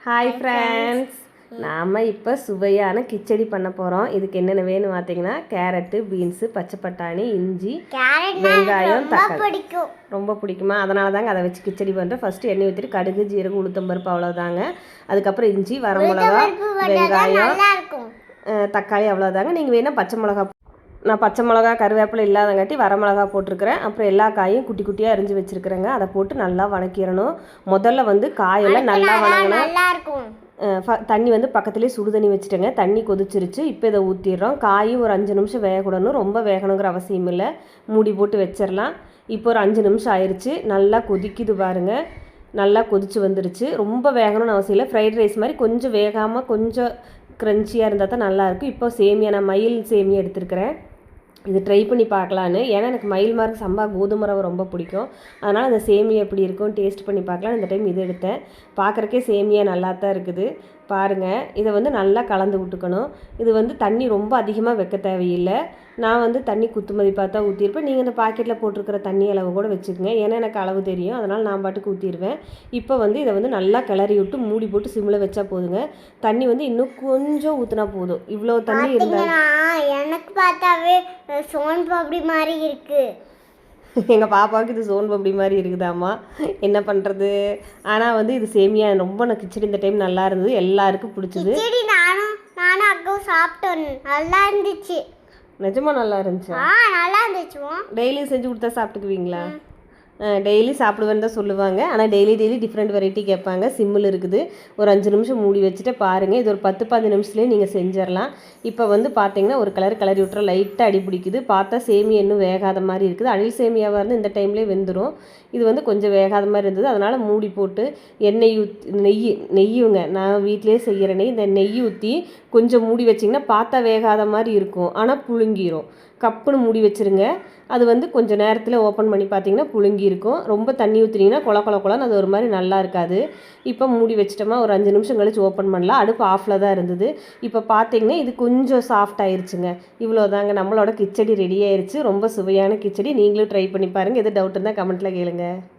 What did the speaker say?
Hi friends, நாம் இப்போ சுவையான கிச்சடி பண்ண போகிறோம். இதுக்கு என்னென்ன வேணும் பார்த்தீங்கன்னா, கேரட்டு, பீன்ஸு, பச்சை பட்டாணி, இஞ்சி, வெங்காயம், தக்காளி. ரொம்ப பிடிக்குமா? அதனால தாங்க அதை வச்சு கிச்சடி பண்ணுறேன். ஃபஸ்ட்டு எண்ணெய் ஊற்றிட்டு கடுகு, ஜீரகம், உளுத்தம்பருப்பு, அவ்வளோதாங்க. அதுக்கப்புறம் இஞ்சி, வரமிளகா, வெங்காயம், தக்காளி, அவ்வளோதாங்க. நீங்கள் வேணால் பச்சை மிளகா, நான் பச்சை மிளகா கருவேப்பிலை இல்லாதங்காட்டி வரமிளகா போட்டிருக்கிறேன். அப்புறம் எல்லா காயும் குட்டி குட்டியாக அரிஞ்சு வச்சுருக்கிறேங்க. அதை போட்டு நல்லா வணக்கிடணும். முதல்ல வந்து காயெல்லாம் நல்லா வணங்கினா தண்ணி வந்து பக்கத்துலேயே சுடு தண்ணி வச்சுட்டேங்க. தண்ணி கொதிச்சிருச்சு. இப்போ இதை ஊற்றிடுறோம். காயும் ஒரு 5 நிமிஷம் வேகக்கூடணும். ரொம்ப வேகணுங்கிற அவசியம் இல்லை. மூடி போட்டு வச்சிடலாம். இப்போ ஒரு 5 நிமிஷம் ஆயிடுச்சு. நல்லா கொதிக்குது பாருங்கள். நல்லா கொதிச்சு வந்துருச்சு. ரொம்ப வேகணும்னு அவசியம் இல்லை. ஃப்ரைட் ரைஸ் மாதிரி கொஞ்சம் வேகாமல் கொஞ்சம் க்ரன்ச்சியாக இருந்தால் தான் நல்லாயிருக்கும். இப்போ சேமியா, நான் மயில் சேமியா எடுத்துருக்கிறேன். இது ட்ரை பண்ணி பார்க்கலான்னு. ஏன்னா எனக்கு மயில் மார்க் சம்பா கோதுமை ரவை ரொம்ப பிடிக்கும். அதனால் அந்த சேமியா எப்படி இருக்கும் டேஸ்ட் பண்ணி பார்க்கலாம். இந்த டைம் இது எடுத்தேன். பார்க்குறக்கே சேமியா நல்லா தான் இருக்குது பாருங்கள். இதை வந்து நல்லா கலந்து விட்டுக்கணும். இது வந்து தண்ணி ரொம்ப அதிகமாக வைக்க தேவையில்லை. நான் வந்து தண்ணி குத்து மதிப்பாக தான் ஊற்றிருப்பேன். நீங்கள் இந்த பாக்கெட்டில் போட்டிருக்கிற தண்ணி அளவு கூட வச்சுக்கோங்க. ஏன்னா எனக்கு அளவு தெரியும். அதனால் நான் பாட்டுக்கு ஊற்றிடுவேன். இப்போ வந்து இதை வந்து நல்லா கிளறி விட்டு மூடி போட்டு சிம்மில் வச்சா போதுங்க. தண்ணி வந்து இன்னும் கொஞ்சம் ஊற்றினா போதும். இவ்வளோ தண்ணி இருந்தால் எனக்கு பார்த்தாவே சோன் பப்படி மாதிரி இருக்குது. எங்கள் பாப்பாவுக்கு இது சோன் பப்படி மாதிரி இருக்குதாம்மா. என்ன பண்ணுறது? ஆனால் வந்து இது சேமியா ரொம்ப கிச்சடி இந்த டைம் நல்லா இருந்தது. எல்லாருக்கும் பிடிச்சது. நானும் அக்காவும் சாப்பிட்டோம். நல்லா இருந்துச்சு. நிஜமாக நல்லா இருந்துச்சு. நல்லா இருந்துச்சு. டெய்லியும் செஞ்சு கொடுத்தா சாப்பிட்டுக்குவீங்களா? டெய்லி சாப்பிடுவேன்னு தான் சொல்லுவாங்க. ஆனால் டெய்லி டிஃப்ரெண்ட் வெரைட்டி கேட்பாங்க. சிம்மில் இருக்குது. ஒரு 5 நிமிஷம் மூடி வச்சுட்டு பாருங்கள். இது ஒரு 10-15 நிமிஷத்துலேயே நீங்கள் செஞ்சிடலாம். இப்போ வந்து பார்த்தீங்கன்னா ஒரு கிளறி விட்டுற லைட்டாக அடி பிடிக்குது. பார்த்தா சேமியா இன்னும் வேகாத மாதிரி இருக்குது. அணில் சேமியாவாக இருந்து இந்த டைம்லேயே வெந்துடும். இது வந்து கொஞ்சம் வேகாத மாதிரி இருந்தது. அதனால் மூடி போட்டு எண்ணெய் ஊற்றி நெய்யுங்க, நான் வீட்டிலே செய்கிற நெய். இந்த நெய் ஊற்றி கொஞ்சம் மூடி வச்சிங்கன்னா பார்த்தா வேகாத மாதிரி இருக்கும். ஆனால் புழுங்கிரும். கப்புன்னு மூடி வச்சுருங்க. அது வந்து கொஞ்சம் நேரத்தில் ஓப்பன் பண்ணி பார்த்தீங்கன்னா புழுங்கி இருக்கும். ரொம்ப தண்ணி ஊற்றினீங்கன்னா கொலன்னு அது ஒரு மாதிரி நல்லா இருக்காது. இப்போ மூடி வச்சிட்டோமா ஒரு 5 நிமிஷம் கழிச்சு ஓப்பன் பண்ணலாம். அடுப்பு ஆஃபில் தான் இருந்தது. இப்போ பார்த்தீங்கன்னா இது கொஞ்சம் சாஃப்ட் ஆயிடுச்சுங்க. இவ்வளோதாங்க, நம்மளோட கிச்சடி ரெடி ஆயிடுச்சு. ரொம்ப சுவையான கிச்சடி. நீங்களும் ட்ரை பண்ணி பாருங்கள். எது டவுட் இருந்தால் கமெண்ட்டில் கேளுங்க.